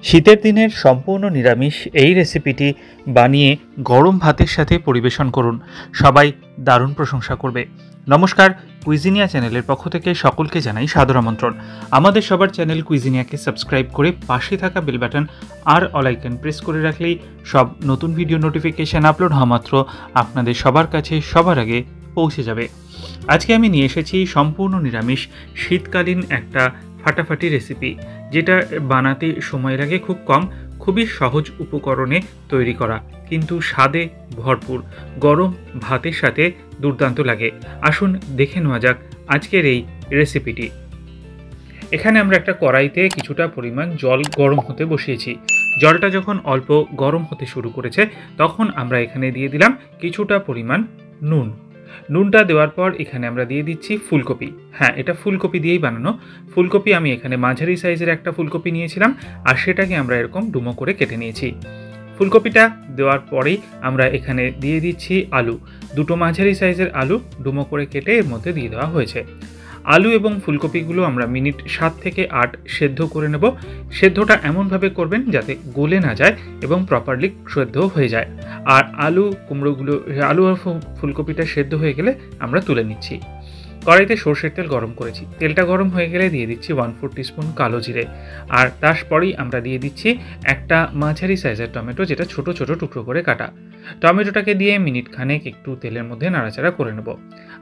শীতের দিনের সম্পূর্ণ নিরামিষ এই রেসিপিটি বানিয়ে গরম ভাতের সাথে পরিবেশন করুন। সবাই দারুণ প্রশংসা করবে। নমস্কার, কুইজিনিয়া চ্যানেলের পক্ষ থেকে সকলকে জানাই সাদর আমন্ত্রণ। আমাদের সবার চ্যানেল কুইজিনিয়াকে সাবস্ক্রাইব করে পাশে থাকা বেল বাটন আর অল আইকন প্রেস করে রাখলেই সব নতুন ভিডিও নোটিফিকেশান আপলোড হওয়া মাত্র আপনাদের সবার কাছে সবার আগে পৌঁছে যাবে। আজকে আমি নিয়ে এসেছি সম্পূর্ণ নিরামিষ শীতকালীন একটা ফাটাফাটি রেসিপি, যেটা বানাতে সময় লাগে খুব কম, খুবই সহজ উপকরণে তৈরি করা, কিন্তু স্বাদে ভরপুর, গরম ভাতের সাথে দুর্দান্ত লাগে। আসুন দেখে নেওয়া যাক আজকের এই রেসিপিটি। এখানে আমরা একটা কড়াইতে কিছুটা পরিমাণ জল গরম হতে বসিয়েছি। জলটা যখন অল্প গরম হতে শুরু করেছে তখন আমরা এখানে দিয়ে দিলাম কিছুটা পরিমাণ নুন। নুনটা দেওয়ার পর এখানে আমরা দিয়ে দিচ্ছি ফুলকপি। হ্যাঁ, এটা ফুলকপি দিয়েই বানানো। ফুলকপি আমি এখানে মাঝারি সাইজের একটা ফুলকপি নিয়েছিলাম, আর সেটাকে আমরা এরকম ডুমো করে কেটে নিয়েছি। ফুলকপিটা দেওয়ার পরেই আমরা এখানে দিয়ে দিচ্ছি আলু। দুটো মাঝারি সাইজের আলু ডুমো করে কেটে এর মধ্যে দিয়ে দেওয়া হয়েছে। আলু এবং ফুলকপিগুলো আমরা মিনিট 7 থেকে 8 সেদ্ধ করে নেব। সেদ্ধটা এমনভাবে করবেন যাতে গলে না যায় এবং প্রপারলি সেদ্ধ হয়ে যায়। আর আলু আর ফুলকপিটা সেদ্ধ হয়ে গেলে আমরা তুলে নিচ্ছি। কড়াইতে সর্ষের তেল গরম করেছি। তেলটা গরম হয়ে গেলে দিয়ে দিচ্ছি 1/4 টিস্পুন কালো জিরে, আর তারপরেই আমরা দিয়ে দিচ্ছি একটা মাঝারি সাইজের টমেটো, যেটা ছোট ছোট টুকরো করে কাটা। টমেটোটাকে দিয়ে মিনিট খানেক একটু তেলের মধ্যে নাড়াচাড়া করে নেব।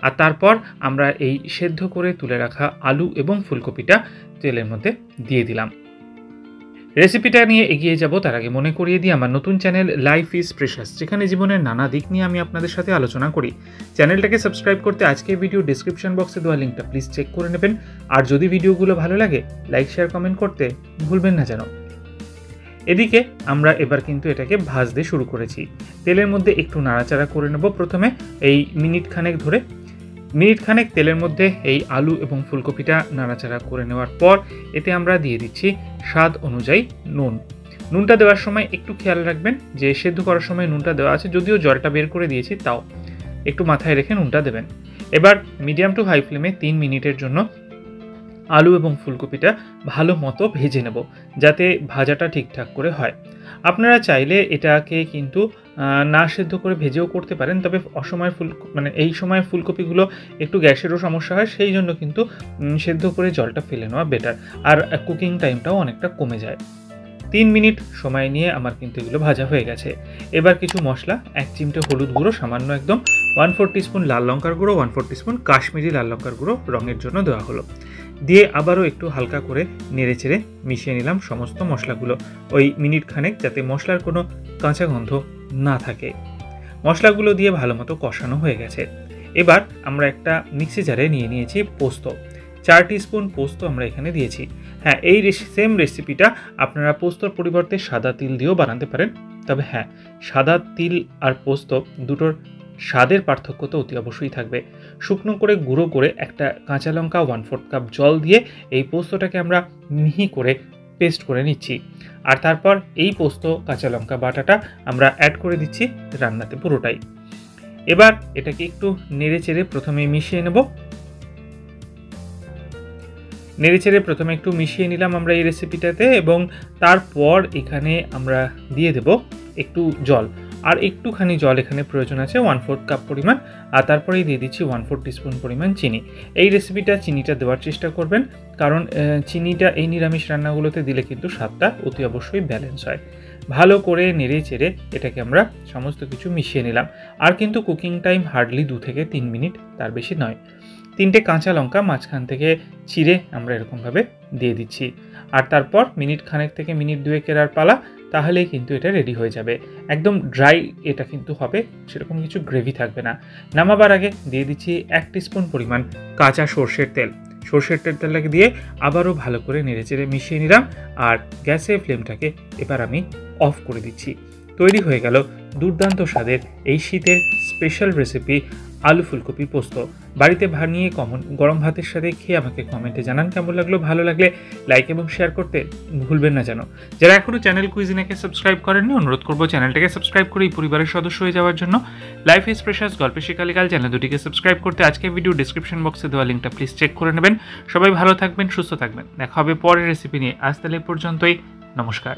আর তারপর আমরা এই সেদ্ধ করে তুলে রাখা আলু এবং ফুলকপিটা তেলের মধ্যে দিয়ে দিলাম। রেসিপিটা নিয়ে এগিয়ে যাব তার আগে মনে করিয়ে দিই আমার নতুন চ্যানেল লাইফ ইজ প্রেশাস, যেখানে জীবনের নানা দিক নিয়ে আমি আপনাদের সাথে আলোচনা করি। চ্যানেলটাকে সাবস্ক্রাইব করতে আজকের ভিডিও ডিসক্রিপশন বক্সে দেওয়া লিঙ্কটা প্লিজ চেক করে নেবেন। আর যদি ভিডিওগুলো ভালো লাগে লাইক শেয়ার কমেন্ট করতে ভুলবেন না যেন। এদিকে আমরা এবার কিন্তু এটাকে ভাজতে শুরু করেছি। তেলের মধ্যে একটু নাড়াচাড়া করে নেব প্রথমে এই মিনিট খানেক তেলের মধ্যে এই আলু এবং ফুলকপিটা নাড়াচাড়া করে নেওয়ার পর এতে আমরা দিয়ে দিচ্ছি স্বাদ অনুযায়ী নুন। নুনটা দেওয়ার সময় একটু খেয়াল রাখবেন যে সেদ্ধ করার সময় নুনটা দেওয়া আছে, যদিও জলটা বের করে দিয়েছি, তাও একটু মাথায় রেখে নুনটা দেবেন। এবার মিডিয়াম টু হাই ফ্লেমে 3 মিনিটের জন্য আলু এবং ফুলকপিটা ভালো মতো ভেজে নেব, যাতে ভাজাটা ঠিকঠাক করে হয়। আপনারা চাইলে এটাকে কিন্তু না সেদ্ধ করে ভেজেও করতে পারেন, তবে এই সময় ফুলকপিগুলো একটু গ্যাসেরও সমস্যা হয়, সেই জন্য কিন্তু সেদ্ধ করে জলটা ফেলে নেওয়া বেটার, আর কুকিং টাইমটাও অনেকটা কমে যায়। 3 মিনিট সময় নিয়ে আমার কিন্তু এগুলো ভাজা হয়ে গেছে। এবার কিছু মশলা, 1 চিমটে হলুদ গুঁড়ো, সামান্য একদম 1/4 টিস্পুন লাল লঙ্কার গুঁড়ো, 1/4 টিস্পুন কাশ্মীরি লাল লঙ্কার গুঁড়ো রঙের জন্য দেওয়া হলো। দিয়ে আবারও একটু হালকা করে নেড়েচেড়ে মিশিয়ে নিলাম সমস্ত মশলাগুলো ওই মিনিট খানেক, যাতে মশলার কোনো কাঁচা গন্ধ না থাকে। মশলাগুলো দিয়ে ভালো মতো কষানো হয়ে গেছে। এবার আমরা একটা মিক্সি জারে নিয়ে নিয়েছি পোস্ত। 4 টিস্পুন পোস্ত আমরা এখানে দিয়েছি। হ্যাঁ, এই সেম রেসিপিটা আপনারা পোস্তর পরিবর্তে সাদা তিল দিয়েও বানাতে পারেন, তবে হ্যাঁ, সাদা তিল আর পোস্ত দুটোর স্বাদের পার্থক্য তো অতি অবশ্যই থাকবে। শুকনো করে গুঁড়ো করে একটা কাঁচা লঙ্কা 1/4 কাপ জল দিয়ে এই পোস্তটাকে আমরা মিহি করে পেস্ট করে নিচ্ছি। আর তারপর এই পোস্ত কাঁচা লঙ্কা বাটাটা আমরা অ্যাড করে দিচ্ছি রান্নাতে পুরোটাই। এবার এটাকে একটু নেড়েচেড়ে প্রথমে একটু মিশিয়ে নিলাম আমরা এই রেসিপিটাতে, এবং তারপর এখানে আমরা দিয়ে দেব একটু জল, আর একটুখানি জল এখানে প্রয়োজন আছে 1/4 কাপ পরিমাণ। আর তারপরেই দিয়ে দিচ্ছি 1/4 টিস্পুন পরিমাণ চিনি। এই রেসিপিটা চিনিটা দেওয়ার চেষ্টা করবেন, কারণ চিনিটা এই নিরামিষ রান্নাগুলোতে দিলে কিন্তু স্বাদটা অতি অবশ্যই ব্যালেন্স হয়। ভালো করে নেড়ে চেড়ে এটাকে আমরা সমস্ত কিছু মিশিয়ে নিলাম। আর কিন্তু কুকিং টাইম হার্ডলি 2 থেকে 3 মিনিট, তার বেশি নয়। 3টে কাঁচা লঙ্কা মাঝখান থেকে চিড়ে আমরা এরকমভাবে দিয়ে দিচ্ছি। আর তারপর মিনিট খানেক থেকে মিনিট 2-এর আর পালা, তাহলেই কিন্তু এটা রেডি হয়ে যাবে। একদম ড্রাই এটা কিন্তু হবে, সেরকম কিছু গ্রেভি থাকবে না। নামাবার আগে দিয়ে দিচ্ছি 1 টিস্পুন পরিমাণ কাঁচা সর্ষের তেলটাকে দিয়ে আবারও ভালো করে নেড়েচেড়ে মিশিয়ে নিলাম। আর গ্যাসের ফ্লেমটাকে এবার আমি অফ করে দিচ্ছি। তৈরি হয়ে গেল দুর্দান্ত স্বাদের এই শীতের স্পেশাল রেসিপি আলু ফুলকপি পোস্ত। বাড়িতে বানিয়ে গরম ভাতের সাথে খেয়ে আমাকে কমেন্টে জানান কেমন লাগলো। ভালো লাগলে লাইক এবং শেয়ার করতে ভুলবেন না যেন। যারা এখনও চ্যানেল কুইজিনাকে সাবস্ক্রাইব করেননি, অনুরোধ করবো চ্যানেলটাকে সাবস্ক্রাইব করে এই পরিবারের সদস্য হয়ে যাওয়ার জন্য। লাইফ ইজ প্রেশাস গল্পে শিকালিকাল চ্যানেল দুটিকে সাবস্ক্রাইব করতে আজকের ভিডিও ডিসক্রিপশন বক্সে দেওয়া লিঙ্কটা প্লিজ চেক করে নেবেন। সবাই ভালো থাকবেন, সুস্থ থাকবেন। দেখা হবে পরের রেসিপি নিয়ে। আজ তাহলে পর্যন্তই, নমস্কার।